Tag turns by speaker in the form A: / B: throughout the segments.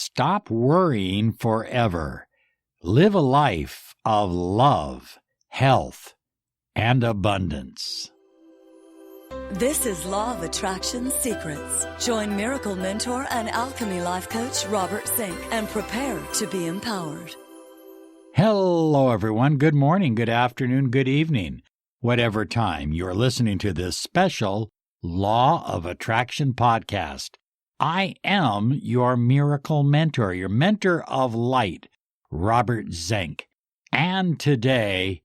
A: Stop worrying forever. Live a life of love, health, and abundance.
B: This is Law of Attraction Secrets. Join Miracle Mentor and Alchemy Life Coach Robert Zink and prepare to be empowered.
A: Hello, everyone. Good morning, good afternoon, good evening. Whatever time you're listening to this special Law of Attraction podcast. I am your miracle mentor, your mentor of light, Robert Zink. And today,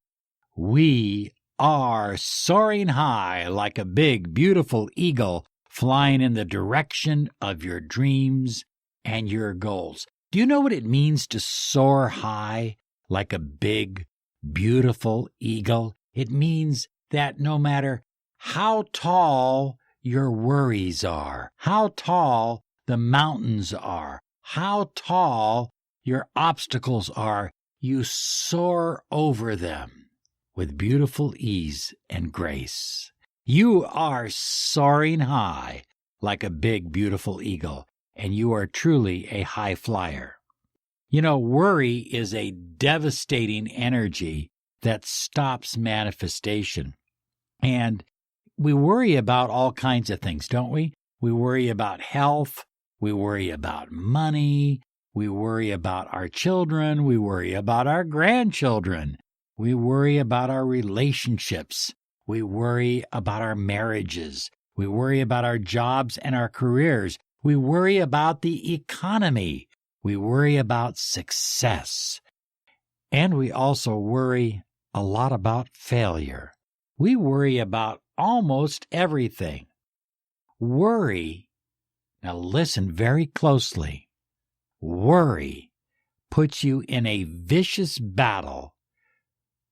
A: we are soaring high like a big, beautiful eagle flying in the direction of your dreams and your goals. Do you know what it means to soar high like a big, beautiful eagle? It means that no matter how tall your worries are, how tall the mountains are, how tall your obstacles are, you soar over them with beautiful ease and grace. You are soaring high like a big, beautiful eagle, and you are truly a high flyer. You know, worry is a devastating energy that stops manifestation. And we worry about all kinds of things, don't we? We worry about health. We worry about money. We worry about our children. We worry about our grandchildren. We worry about our relationships. We worry about our marriages. We worry about our jobs and our careers. We worry about the economy. We worry about success. And we also worry a lot about failure. We worry about almost everything. Worry, now listen very closely, worry puts you in a vicious battle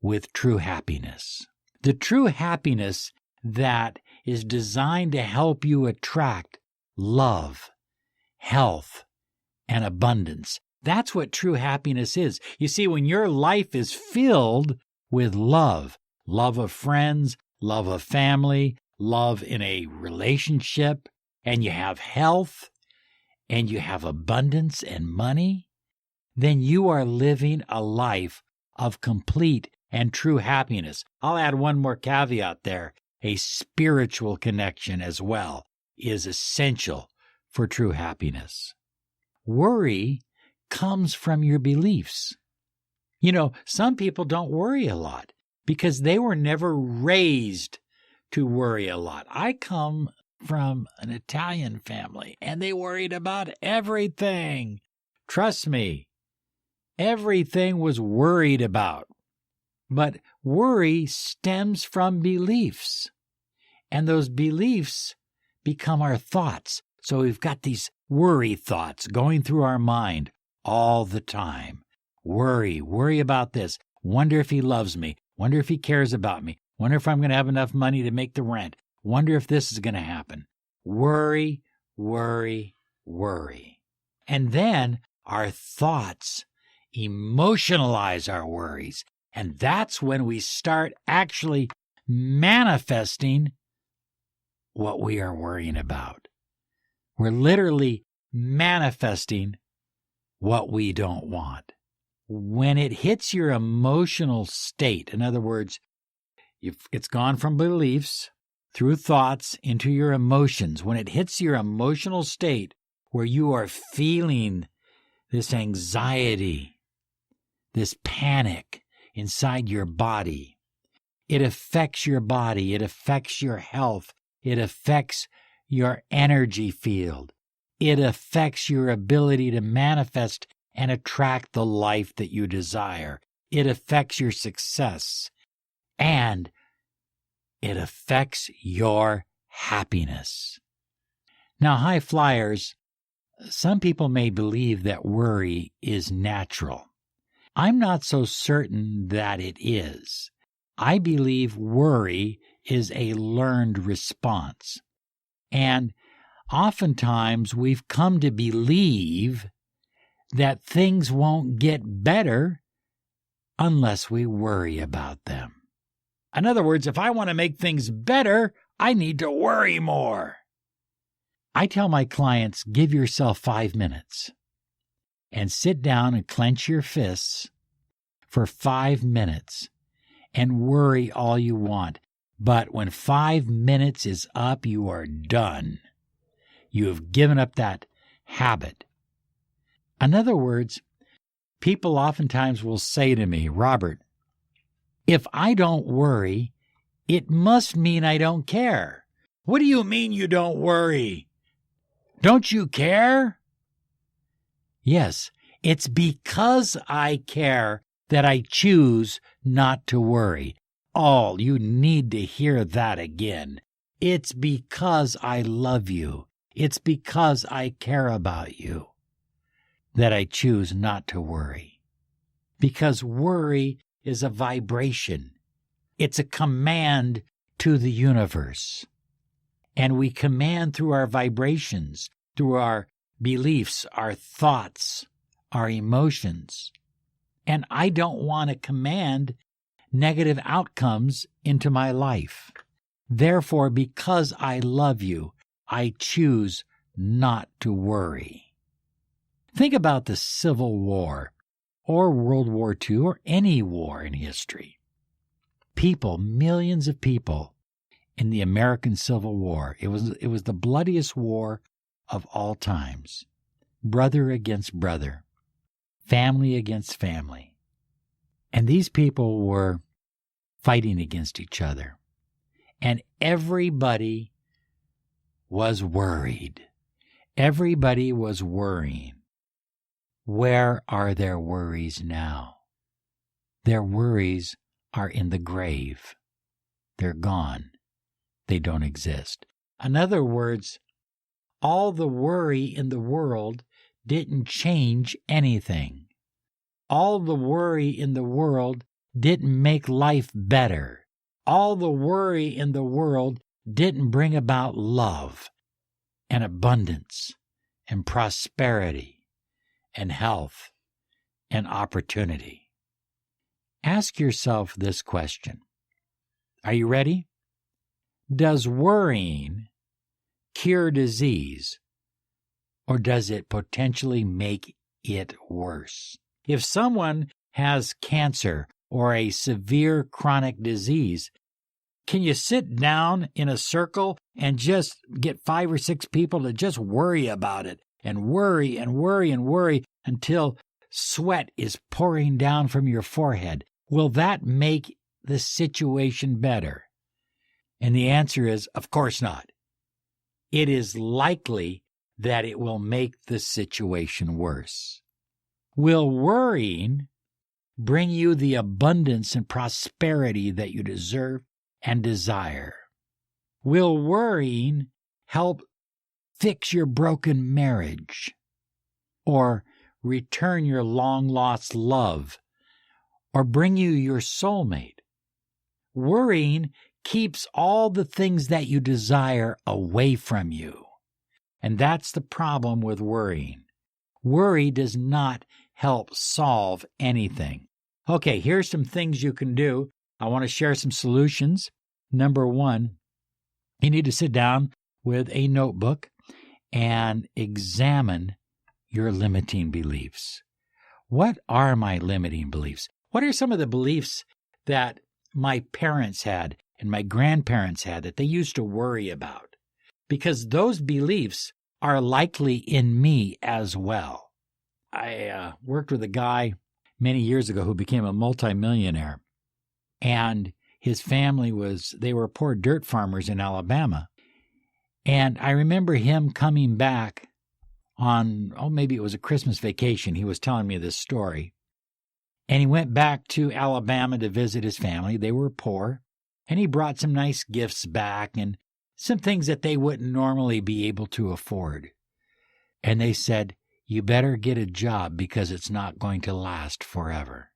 A: with true happiness. The true happiness that is designed to help you attract love, health, and abundance. That's what true happiness is. You see, when your life is filled with love, love of friends, love of family, love in a relationship, and you have health, and you have abundance and money, then you are living a life of complete and true happiness. I'll add one more caveat there. A spiritual connection as well is essential for true happiness. Worry comes from your beliefs. You know, some people don't worry a lot because they were never raised to worry a lot. I come from an Italian family, and they worried about everything. Trust me, everything was worried about. But worry stems from beliefs, and those beliefs become our thoughts. So we've got these worry thoughts going through our mind all the time. Worry about this. Wonder if he loves me. Wonder if he cares about me. Wonder if I'm going to have enough money to make the rent. Wonder if this is going to happen. Worry. And then our thoughts emotionalize our worries. And that's when we start actually manifesting what we are worrying about. We're literally manifesting what we don't want. When it hits your emotional state, in other words, it's gone from beliefs through thoughts into your emotions. When it hits your emotional state where you are feeling this anxiety, this panic inside your body, it affects your body, it affects your health, it affects your energy field, it affects your ability to manifest and attract the life that you desire. It affects your success, and it affects your happiness. Now, high flyers, some people may believe that worry is natural. I'm not so certain that it is. I believe worry is a learned response. And oftentimes we've come to believe that things won't get better unless we worry about them. In other words, if I want to make things better, I need to worry more. I tell my clients, give yourself 5 minutes. and sit down and clench your fists for 5 minutes and worry all you want. But when 5 minutes is up, you are done. You have given up that habit. In other words, people oftentimes will say to me, Robert, if I don't worry, it must mean I don't care. What do you mean you don't worry? Don't you care? Yes, it's because I care that I choose not to worry. Oh, you need to hear that again. It's because I love you. It's because I care about you that I choose not to worry. Because worry is a vibration. It's a command to the universe. And we command through our vibrations, through our beliefs, our thoughts, our emotions. And I don't want to command negative outcomes into my life. Therefore, because I love you, I choose not to worry. Think about the Civil War, or World War II, or any war in history. People, millions of people in the American Civil War, it was the bloodiest war of all times. Brother against brother, family against family. And these people were fighting against each other. And everybody was worried. Everybody was worrying. Where are their worries now? Their worries are in the grave. They're gone. They don't exist. In other words, all the worry in the world didn't change anything. All the worry in the world didn't make life better. All the worry in the world didn't bring about love and abundance and prosperity and health and opportunity. Ask yourself this question. Are you ready? Does worrying cure disease, or does it potentially make it worse? If someone has cancer or a severe chronic disease, can you sit down in a circle and just get 5 or 6 people to just worry about it and worry and worry and worry until sweat is pouring down from your forehead? Will that make the situation better? And the answer is, of course not. It is likely that it will make the situation worse. Will worrying bring you the abundance and prosperity that you deserve and desire? Will worrying help fix your broken marriage, or return your long-lost love, or bring you your soulmate? Worrying keeps all the things that you desire away from you. And that's the problem with worrying. Worry does not help solve anything. Okay, here's some things you can do. I want to share some solutions. Number 1, you need to sit down with a notebook and examine your limiting beliefs. What are my limiting beliefs? What are some of the beliefs that my parents had and my grandparents had that they used to worry about? Because those beliefs are likely in me as well. I worked with a guy many years ago who became a multimillionaire, and his family they were poor dirt farmers in Alabama. And I remember him coming back on, maybe it was a Christmas vacation. He was telling me this story. And he went back to Alabama to visit his family. They were poor. And he brought some nice gifts back and some things that they wouldn't normally be able to afford. And they said, you better get a job because it's not going to last forever.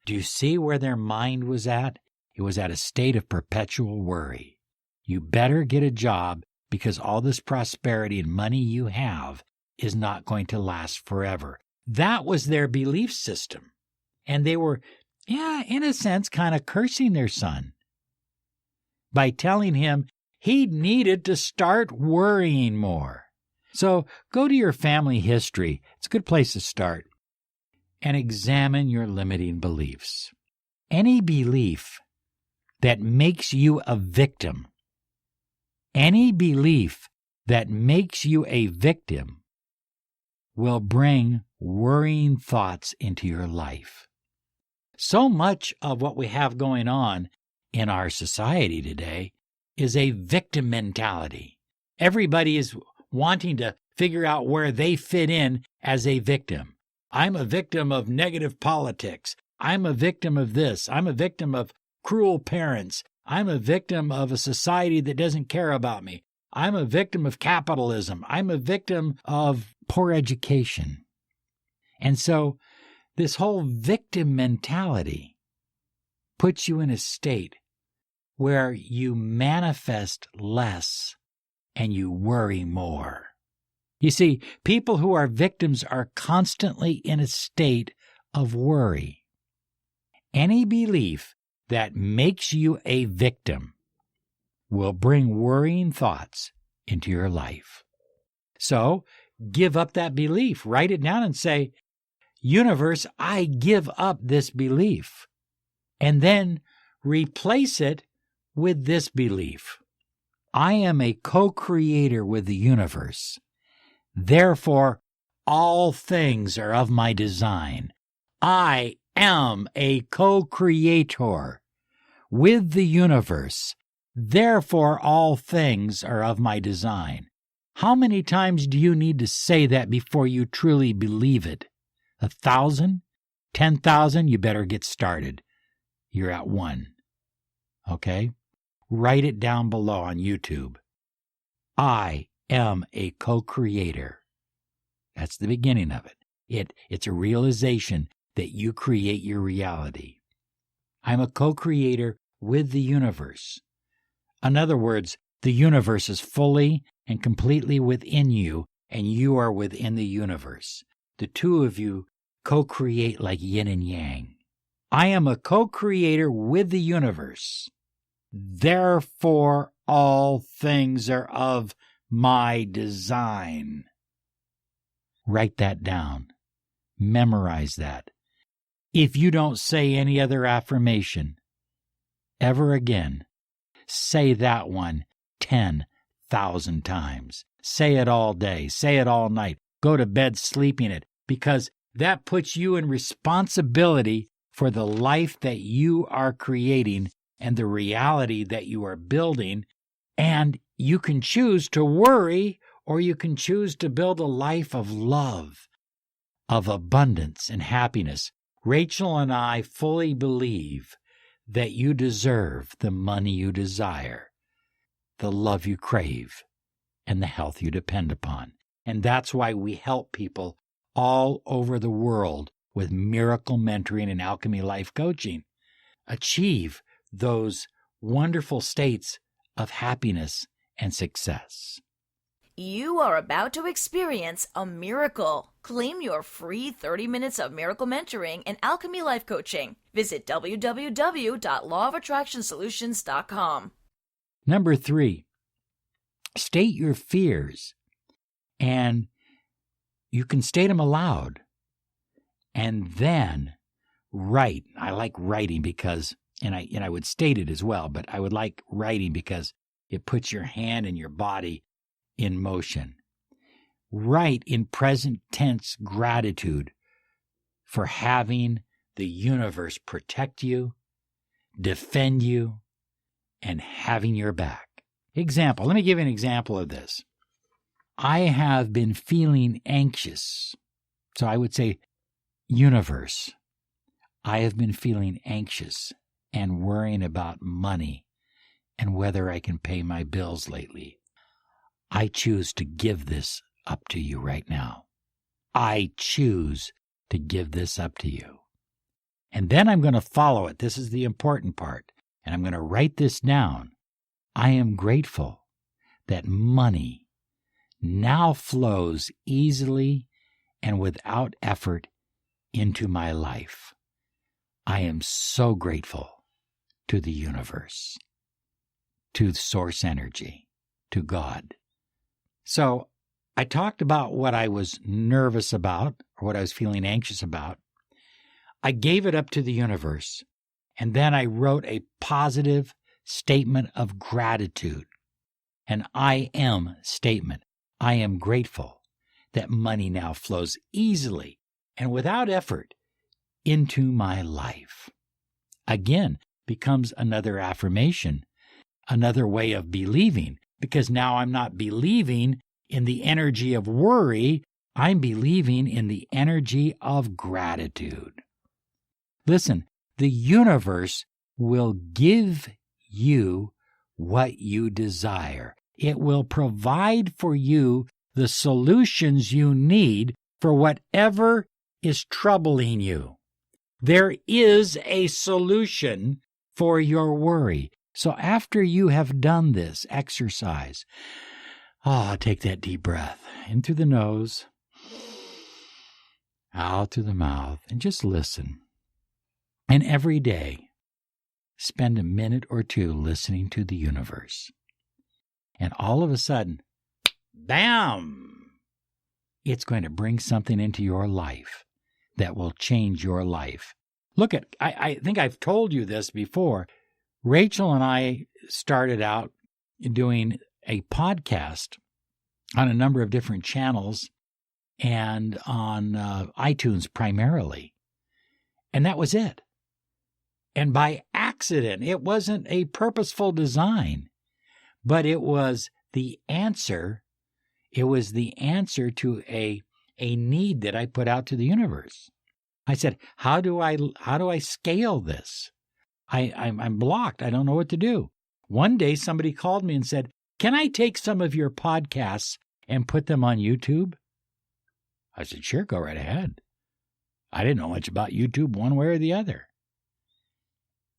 A: Do you see where their mind was at? It was at a state of perpetual worry. You better get a job because all this prosperity and money you have is not going to last forever. That was their belief system. And they were, in a sense, kind of cursing their son by telling him he needed to start worrying more. So go to your family history. It's a good place to start. And examine your limiting beliefs. Any belief that makes you a victim, will bring worrying thoughts into your life. So much of what we have going on in our society today is a victim mentality. Everybody is wanting to figure out where they fit in as a victim. I'm a victim of negative politics. I'm a victim of this. I'm a victim of cruel parents. I'm a victim of a society that doesn't care about me. I'm a victim of capitalism. I'm a victim of poor education. And so this whole victim mentality puts you in a state where you manifest less and you worry more. You see, people who are victims are constantly in a state of worry. Any belief that makes you a victim will bring worrying thoughts into your life. So, give up that belief. Write it down and say, Universe, I give up this belief. And then replace it with this belief. I am a co-creator with the universe. Therefore, all things are of my design. I am a co-creator with the universe. Therefore, all things are of my design. How many times do you need to say that before you truly believe it? 1,000? 10,000? You better get started. You're at 1. Okay? Write it down below on YouTube. I am a co-creator. That's the beginning of it. It's a realization that you create your reality. I'm a co-creator with the universe. In other words, the universe is fully and completely within you, and you are within the universe. The two of you co-create like yin and yang. I am a co-creator with the universe. Therefore, all things are of my design. Write that down. Memorize that. If you don't say any other affirmation ever again, say that one 10,000 times. Say it all day. Say it all night. Go to bed sleeping it, because that puts you in responsibility for the life that you are creating and the reality that you are building. And you can choose to worry, or you can choose to build a life of love, of abundance and happiness. Rachel and I fully believe that you deserve the money you desire, the love you crave, and the health you depend upon. And that's why we help people all over the world with miracle mentoring and alchemy life coaching achieve those wonderful states of happiness and success.
C: You are about to experience a miracle. Claim your free 30 minutes of miracle mentoring and alchemy life coaching. Visit www.lawofattractionsolutions.com.
A: Number 3, state your fears, and you can state them aloud. And then write. I like writing because, and I would state it as well, but I would like writing because it puts your hand and your body in motion. Write in present tense gratitude for having the universe protect you, defend you, and having your back. Example. Let me give you an example of this. I have been feeling anxious. So I would say, universe, I have been feeling anxious and worrying about money and whether I can pay my bills lately. I choose to give this up to you right now. I choose to give this up to you. And then I'm going to follow it. This is the important part. And I'm going to write this down. I am grateful that money now flows easily and without effort into my life. I am so grateful to the universe, to source energy, to God. So I talked about what I was nervous about or what I was feeling anxious about. I gave it up to the universe, and then I wrote a positive statement of gratitude, an I am statement. I am grateful that money now flows easily and without effort into my life. Again, becomes another affirmation, another way of believing, because now I'm not believing in the energy of worry, I'm believing in the energy of gratitude. Listen, the universe will give you what you desire. It will provide for you the solutions you need for whatever is troubling you. There is a solution for your worry. So after you have done this exercise, take that deep breath in through the nose, out through the mouth, and just listen. And every day, spend a minute or two listening to the universe. And all of a sudden, bam! It's going to bring something into your life that will change your life. Look I think I've told you this before. Rachel and I started out doing a podcast on a number of different channels and on iTunes primarily. And that was it. And by accident, it wasn't a purposeful design, but it was the answer. It was the answer to a need that I put out to the universe. I said, how do I scale this? I'm blocked. I don't know what to do. One day somebody called me and said, can I take some of your podcasts and put them on YouTube? I said, sure, go right ahead. I didn't know much about YouTube one way or the other.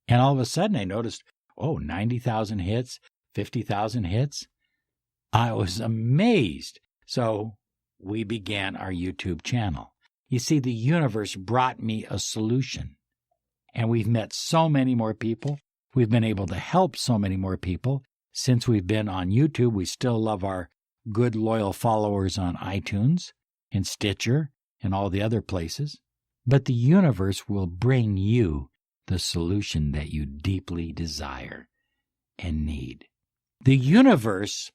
A: And all of a sudden I noticed, 90,000 hits, 50,000 hits. I was amazed. So we began our YouTube channel. You see, the universe brought me a solution. And we've met so many more people. We've been able to help so many more people. Since we've been on YouTube, we still love our good, loyal followers on iTunes and Stitcher and all the other places. But the universe will bring you the solution that you deeply desire and need. The universe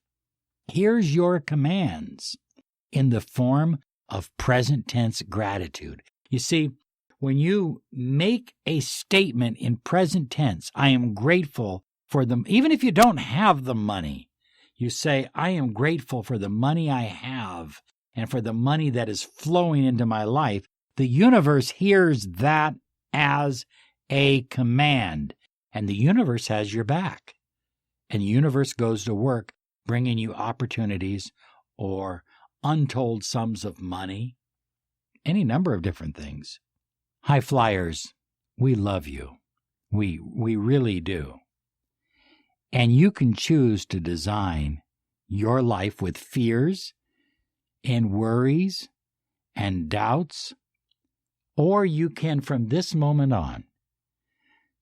A: hears your commands in the form of present tense gratitude. You see, when you make a statement in present tense, I am grateful for them, even if you don't have the money, you say, I am grateful for the money I have and for the money that is flowing into my life. The universe hears that as a command, and the universe has your back. And the universe goes to work bringing you opportunities or untold sums of money, any number of different things. High flyers, we love you. We really do. And you can choose to design your life with fears and worries and doubts, or you can, from this moment on,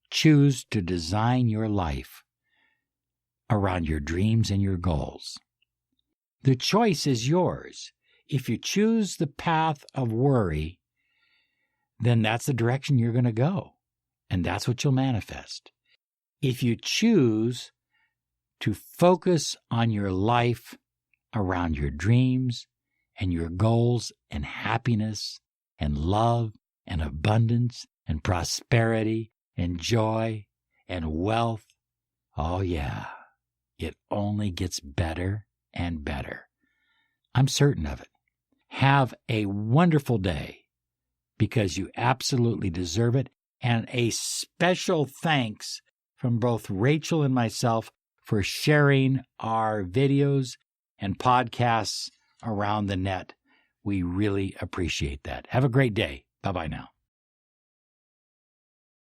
A: choose to design your life around your dreams and your goals. The choice is yours. If you choose the path of worry, then that's the direction you're going to go, and that's what you'll manifest. If you choose to focus on your life around your dreams and your goals and happiness and love and abundance and prosperity and joy and wealth, oh yeah, it only gets better and better. I'm certain of it. Have a wonderful day, because you absolutely deserve it. And a special thanks from both Rachel and myself for sharing our videos and podcasts around the net. We really appreciate that. Have a great day. Bye-bye now.